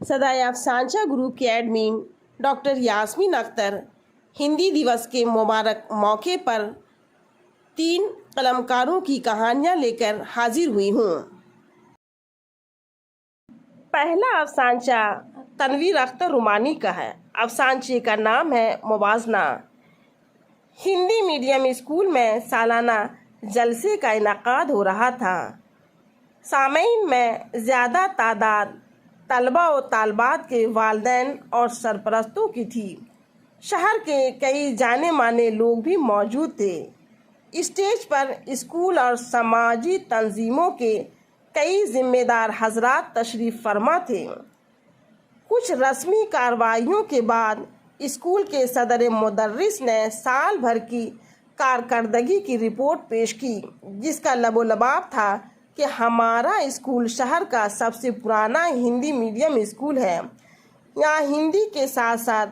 सदाए अफसांचा group के admin doctor Yasmin Akhtar Hindi दिवस के मुबारक मौके पर 3 कलमकारों की कहानियां लेकर हाजिर हुई हूँ। पहला अफसांचा तनवीर अख्तर रुमानी का है। अफसांचे का नाम है मुवाजना। हिंदी मीडियम स्कूल में सालाना जलसे का इनकाद हो रहा था। सामीन में ज़्यादा तादाद तलबा और तालबात के वालिदैन और सरपरस्तों की थी। शहर के कई जाने माने लोग भी मौजूद थे। स्टेज पर स्कूल और समाजी तंजीमों के कई जिम्मेदार हजरात तशरीफ़ फरमा थे। कुछ रस्मी कार्रवाइयों के बाद स्कूल के सदर मुदर्रिस ने साल भर की कारकर्दगी की रिपोर्ट पेश की, जिसका लबोलबाब था कि हमारा स्कूल शहर का सबसे पुराना हिंदी मीडियम स्कूल है। यहाँ हिंदी के साथ साथ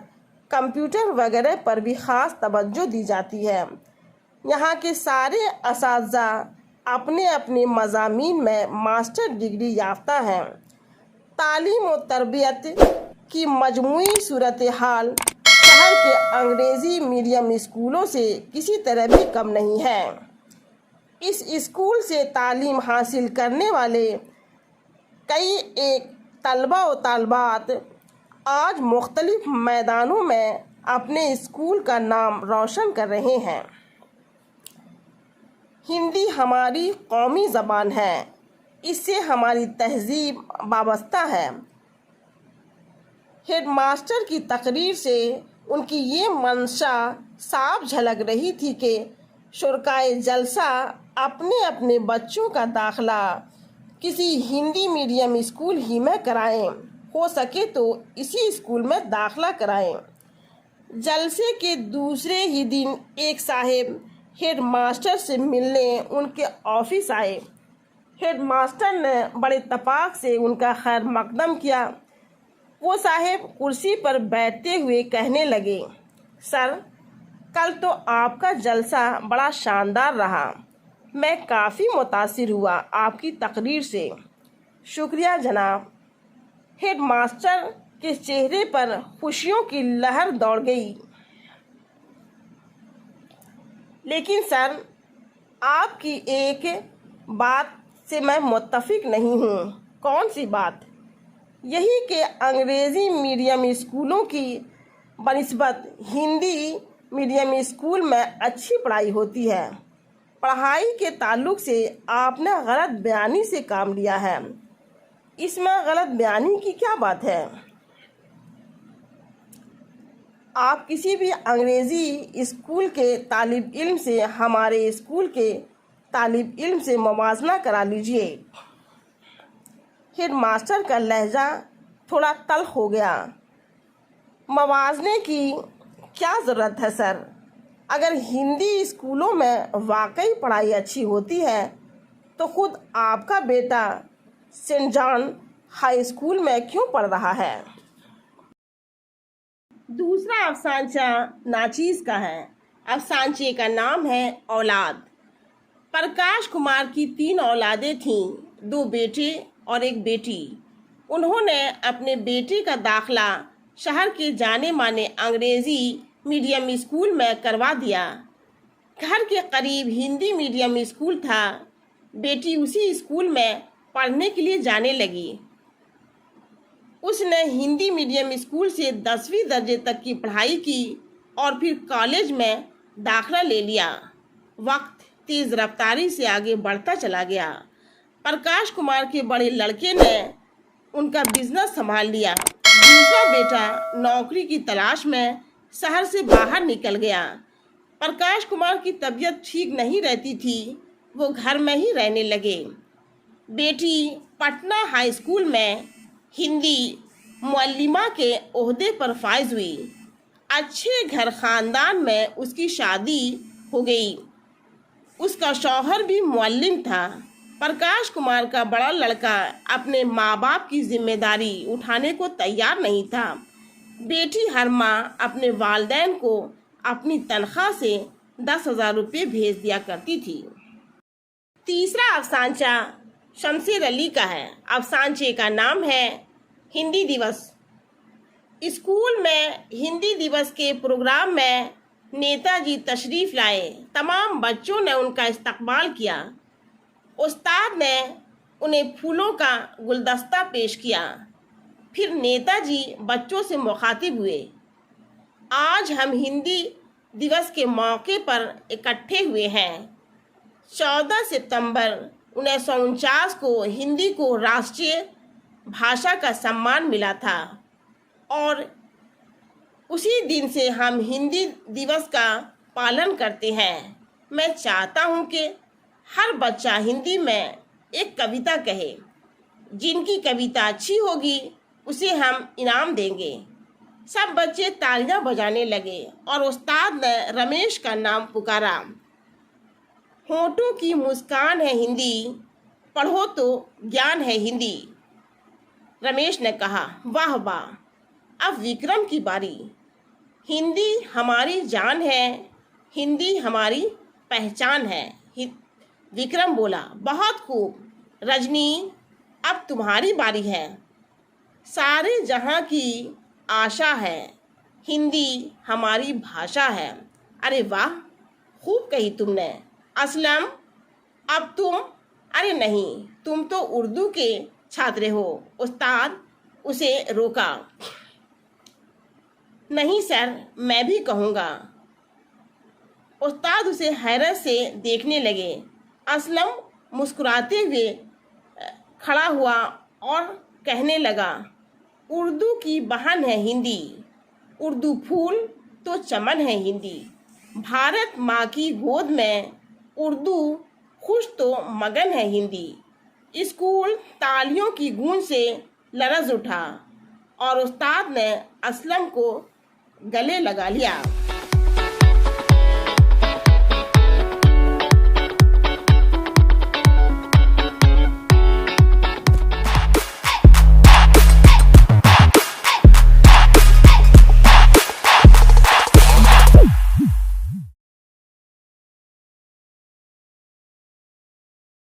कंप्यूटर वगैरह पर भी ख़ास तवज्जो दी जाती है। यहाँ के सारे असातिज़ा अपने अपने मज़ामीन में मास्टर डिग्री याफ्ता हैं। तालीम और तरबियत की मजमूई सूरत हाल शहर के अंग्रेज़ी मीडियम स्कूलों से किसी तरह भी कम नहीं है। इस स्कूल से तालीम हासिल करने वाले कई एक तलबा व तालबात आज मुख्तलिफ मैदानों में अपने स्कूल का नाम रोशन कर रहे हैं। हिंदी हमारी कौमी ज़बान है, इससे हमारी तहजीब वाबस्ता है। हेडमास्टर की तकरीर से उनकी ये मंशा साफ झलक रही थी कि शुरकाए जलसा अपने अपने बच्चों का दाखिला किसी हिंदी मीडियम स्कूल ही में कराएं, हो सके तो इसी स्कूल में दाखिला कराएं। जलसे के दूसरे ही दिन एक साहिब हेडमास्टर से मिलने उनके ऑफिस आए। हेडमास्टर ने बड़े इत्तेफाक से उनका खैर मकदम किया। वो साहिब कुर्सी पर बैठते हुए कहने लगे, सर, कल तो आपका जलसा बड़ा शानदार रहा। मैं काफ़ी मुतासिर हुआ आपकी तकरीर से। शुक्रिया जनाब। हेडमास्टर के चेहरे पर खुशियों की लहर दौड़ गई। लेकिन सर, आपकी एक बात से मैं मुत्तफिक नहीं हूँ। कौन सी बात? यही कि अंग्रेज़ी मीडियम स्कूलों की बनिस्बत हिंदी मीडियम स्कूल में अच्छी पढ़ाई होती है। पढ़ाई के ताल्लुक से आपने गलत बयानी से काम लिया है। इसमें गलत बयानी की क्या बात है? आप किसी भी अंग्रेज़ी स्कूल के तालिब इल्म से हमारे स्कूल के तालिब इल्म से मुवाजना करा लीजिए। हेडमास्टर का लहजा थोड़ा तल्ख हो गया। मुवाजने की क्या ज़रूरत है सर? अगर हिंदी स्कूलों में वाकई पढ़ाई अच्छी होती है तो ख़ुद आपका बेटा सेंट जॉन हाई स्कूल में क्यों पढ़ रहा है? दूसरा अफसांचा नाचीज़ का है। अफसांचे का नाम है औलाद। प्रकाश कुमार की 3 औलादें थीं, 2 बेटे और 1 बेटी। उन्होंने अपने बेटे का दाखिला शहर के जाने माने अंग्रेज़ी मीडियम स्कूल में करवा दिया। घर के करीब हिंदी मीडियम स्कूल था। बेटी उसी स्कूल में पढ़ने के लिए जाने लगी। उसने हिंदी मीडियम स्कूल से 10वीं दर्जे तक की पढ़ाई की और फिर कॉलेज में दाखिला ले लिया। वक्त तेज़ रफ्तारी से आगे बढ़ता चला गया। प्रकाश कुमार के बड़े लड़के ने उनका बिजनेस संभाल लिया। दूसरा बेटा नौकरी की तलाश में शहर से बाहर निकल गया। प्रकाश कुमार की तबीयत ठीक नहीं रहती थी, वो घर में ही रहने लगे। बेटी पटना हाई स्कूल में हिंदी मुअल्लिमा के ओहदे पर फाइज हुई। अच्छे घर ख़ानदान में उसकी शादी हो गई। उसका शौहर भी मुअल्लिम था। प्रकाश कुमार का बड़ा लड़का अपने माँ बाप की जिम्मेदारी उठाने को तैयार नहीं था। बेटी हर माह अपने वालिदैन को अपनी तनख्वाह से 10,000 रुपये भेज दिया करती थी। तीसरा अफसांचा शमशेर अली का है। अफसांचे का नाम है हिंदी दिवस। स्कूल में हिंदी दिवस के प्रोग्राम में नेताजी तशरीफ लाए। तमाम बच्चों ने उनका इस्तकबाल किया। उस्ताद ने उन्हें फूलों का गुलदस्ता पेश किया। फिर नेताजी बच्चों से मुखातिब हुए। आज हम हिंदी दिवस के मौके पर इकट्ठे हुए हैं। 14 सितंबर 1949 को हिंदी को राष्ट्रीय भाषा का सम्मान मिला था और उसी दिन से हम हिंदी दिवस का पालन करते हैं। मैं चाहता हूं कि हर बच्चा हिंदी में एक कविता कहे। जिनकी कविता अच्छी होगी उसे हम इनाम देंगे। सब बच्चे तालियां बजाने लगे और उस्ताद ने रमेश का नाम पुकारा। होठों की मुस्कान है हिंदी, पढ़ो तो ज्ञान है हिंदी। रमेश ने कहा, वाह वाह। अब विक्रम की बारी। हिंदी हमारी जान है, हिंदी हमारी पहचान है। विक्रम बोला, बहुत खूब। रजनी, अब तुम्हारी बारी है। सारे जहां की आशा है, हिंदी हमारी भाषा है। अरे वाह, खूब कही तुमने। असलम, अब तुम। अरे नहीं, तुम तो उर्दू के छात्र हो। उस्ताद उसे रोका। नहीं सर, मैं भी कहूँगा। उस्ताद उसे हैरत से देखने लगे। असलम मुस्कुराते हुए खड़ा हुआ और कहने लगा, उर्दू की बहन है हिंदी, उर्दू फूल तो चमन है हिंदी। भारत माँ की गोद में उर्दू खुश तो मगन है हिंदी। स्कूल तालियों की गूंज से लरज उठा और उस्ताद ने असलम को गले लगा लिया।